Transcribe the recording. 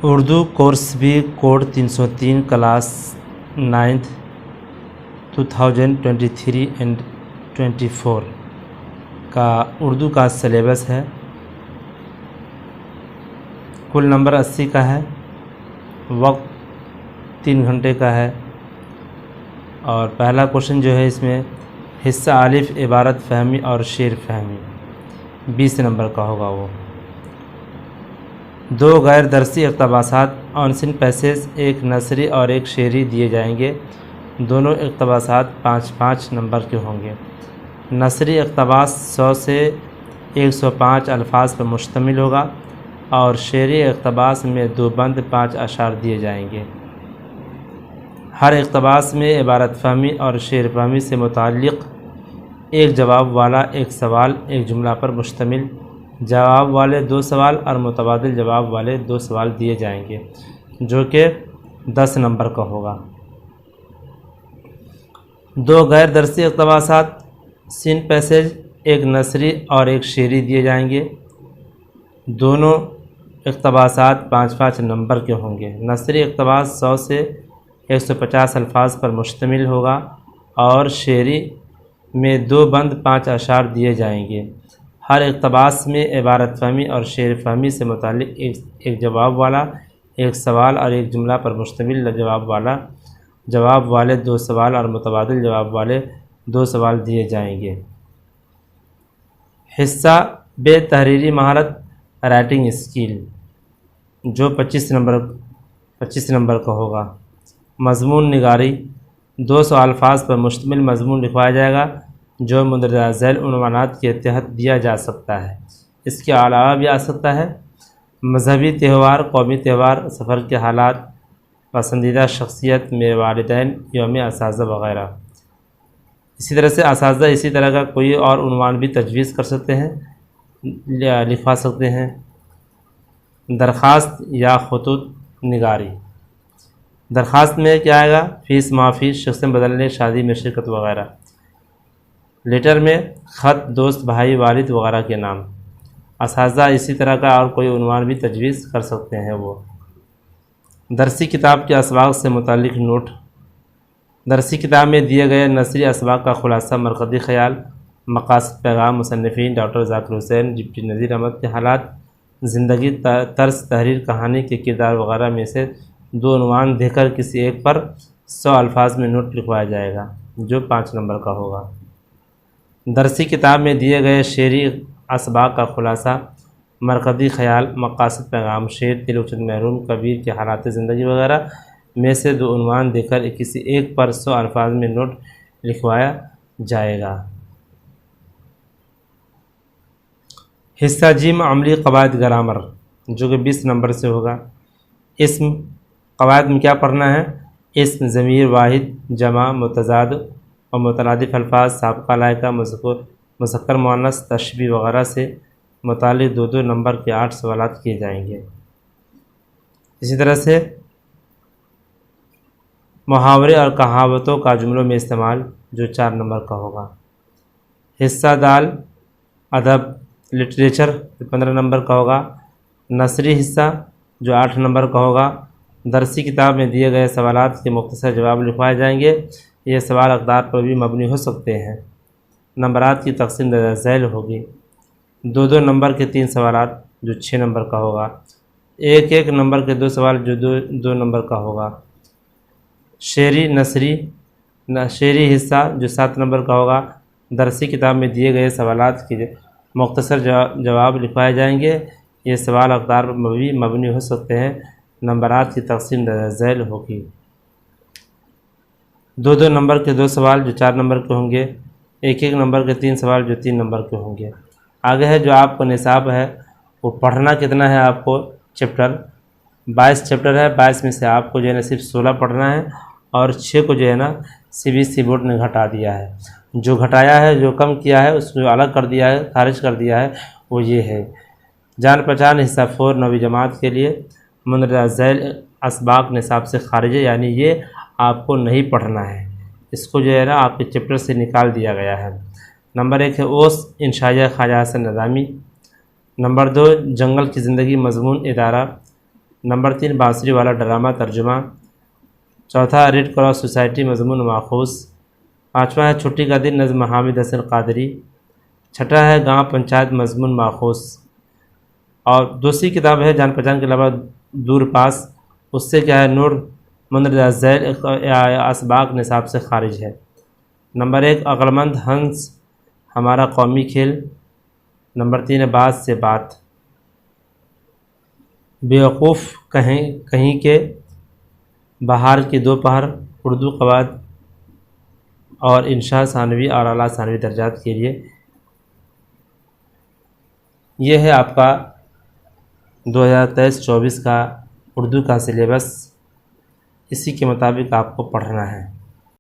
Urdu course بھی code 303 class 9th 2023 and 24 کا اردو کا سلیبس ہے۔ کل نمبر 80 کا ہے، وقت 3 گھنٹے کا ہے، اور پہلا کوشچن جو ہے اس میں حصہ الف عبارت فہمی اور شعر فہمی 20 نمبر کا ہوگا۔ وہ 2 غیر درسی اقتباسات آنسن پیسز، ایک نثری اور ایک شعری دیے جائیں گے۔ دونوں اقتباسات 5-5 نمبر کے ہوں گے۔ نثری اقتباس 100 سے 105 الفاظ پر مشتمل ہوگا اور شعری اقتباس میں 2 بند 5 اشعار دیے جائیں گے۔ ہر اقتباس میں عبارت فہمی اور شعر فہمی سے متعلق ایک جواب والا ایک سوال ایک جملہ پر مشتمل، جواب والے 2 سوال اور متبادل جواب والے 2 سوال دیے جائیں گے، جو کہ 10 نمبر کا ہوگا۔ 2 غیر درسی اقتباسات سین پیسج، ایک نثری اور ایک شعری دیے جائیں گے۔ دونوں اقتباسات 5-5 نمبر کے ہوں گے۔ نثری اقتباس 100 سے 150 الفاظ پر مشتمل ہوگا اور شعری میں 2 بند 5 اشعار دیے جائیں گے۔ ہر اقتباس میں عبارت فہمی اور شعر فہمی سے متعلق ایک جواب والا ایک سوال اور ایک جملہ پر مشتمل جواب والے 2 سوال اور متبادل جواب والے 2 سوال دیے جائیں گے۔ حصہ بے تحریری مہارت رائٹنگ اسکل، جو 25 نمبر کا ہوگا۔ مضمون نگاری، 200 الفاظ پر مشتمل مضمون لکھوایا جائے گا جو مندرجہ ذیل عنوانات کے تحت دیا جا سکتا ہے۔ اس کے علاوہ بھی آ سکتا ہے مذہبی تہوار، قومی تہوار، سفر کے حالات، پسندیدہ شخصیت، میرے والدین، یوم اساتذہ وغیرہ۔ اسی طرح سے اساتذہ اسی طرح کا کوئی اور عنوان بھی تجویز کر سکتے ہیں، لکھوا سکتے ہیں۔ درخواست یا خطوط نگاری، درخواست میں کیا آئے گا؟ فیس معافی، شخص بدلنے، شادی میں شرکت وغیرہ۔ لیٹر میں خط، دوست، بھائی، والد وغیرہ کے نام۔ اساتذہ اسی طرح کا اور کوئی عنوان بھی تجویز کر سکتے ہیں۔ وہ درسی کتاب کے اسباق سے متعلق نوٹ، درسی کتاب میں دیے گئے نثری اسباق کا خلاصہ، مرکزی خیال، مقاصد، پیغام، مصنفین، ڈاکٹر ذاکر حسین، ڈپٹی نذیر احمد کے حالات، زندگی، طرز تحریر، کہانی کے کردار وغیرہ میں سے 2 عنوان دے کر کسی ایک پر 100 الفاظ میں نوٹ لکھوایا جائے گا، جو 5 نمبر کا ہوگا۔ درسی کتاب میں دیے گئے شعری اسباق کا خلاصہ، مرکزی خیال، مقاصد، پیغام، شعر، دل اچت محروم، کبیر کے حالات زندگی وغیرہ میں سے 2 عنوان دے کر کسی ایک پر 100 الفاظ میں نوٹ لکھوایا جائے گا۔ حصہ جیم عملی قواعد گرامر، جو کہ 20 نمبر سے ہوگا۔ اسم، قواعد میں کیا پڑھنا ہے؟ اسم، ضمیر، واحد، جمع، متضاد اور مترادف الفاظ، سابقہ، لائقہ، مذکر مؤنث، تشبیہ وغیرہ سے متعلق 2 نمبر کے 8 سوالات کیے جائیں گے۔ اسی طرح سے محاورے اور کہاوتوں کا جملوں میں استعمال، جو 4 نمبر کا ہوگا۔ حصہ دال، ادب، لٹریچر، 15 نمبر کا ہوگا۔ نثری حصہ، جو 8 نمبر کا ہوگا۔ درسی کتاب میں دیے گئے سوالات کے مختصر جواب لکھوائے جائیں گے۔ یہ سوال اقدار پر بھی مبنی ہو سکتے ہیں۔ نمبرات کی تقسیم درجہ ذیل ہوگی۔ 2 نمبر کے 3 سوالات، جو 6 نمبر کا ہوگا۔ 1 نمبر کے 2 سوال، جو 2 نمبر کا ہوگا۔ شعری حصہ، جو 7 نمبر کا ہوگا۔ درسی کتاب میں دیے گئے سوالات کے مختصر جواب لکھوائے جائیں گے۔ یہ سوال اقدار پر بھی مبنی ہو سکتے ہیں۔ نمبرات کی تقسیم درجہ ذیل ہوگی۔ 2 نمبر کے 2 سوال، جو 4 نمبر کے ہوں گے۔ 1 نمبر کے 3 سوال، جو 3 نمبر کے ہوں گے۔ آگے ہے جو آپ کو نصاب ہے، وہ پڑھنا کتنا ہے آپ کو؟ چیپٹر 22 چیپٹر ہے۔ 22 میں سے آپ کو جو ہے نا صرف 16 پڑھنا ہے، اور 6 کو جو ہے نا CBSE بورڈ نے گھٹا دیا ہے۔ جو گھٹایا ہے، جو کم کیا ہے، اس کو الگ کر دیا ہے، خارج کر دیا ہے، وہ یہ ہے۔ جان پہچان حصہ 4 9ویں جماعت کے لیے مندرجہ ذیل اسباق نصاب سے خارج ہے، یعنی یہ آپ کو نہیں پڑھنا ہے، اس کو جو ہے نا آپ کے چیپٹر سے نکال دیا گیا ہے۔ نمبر 1 ہے اوس، انشائیہ خواجہ حسن نظامی۔ نمبر 2 جنگل کی زندگی، مضمون ادارہ۔ نمبر 3 بانسری والا ڈرامہ ترجمہ۔ چوتھا ریڈ کراس سوسائٹی مضمون ماخوذ۔ پانچواں ہے چھٹی کا دن نظم حامد حسن قادری۔ چھٹا ہے گاؤں پنچایت مضمون ماخوذ۔ اور دوسری کتاب ہے جان پہچان کے علاوہ دور پاس، اس سے کیا ہے نور مندرجہ ذیل اسباق نصاب سے خارج ہے۔ نمبر 1 عقلمند ہنس ہمارا قومی کھیل۔ نمبر 3 ہے بات سے بات۔ بیوقوف کہیں کے، بہار کی دوپہر، اردو قواعد اور انشاء ثانوی اور اعلیٰ ثانوی درجات کے لیے۔ یہ ہے آپ کا 2023-24 کا اردو کا سلیبس، اسی کے مطابق آپ کو پڑھنا ہے۔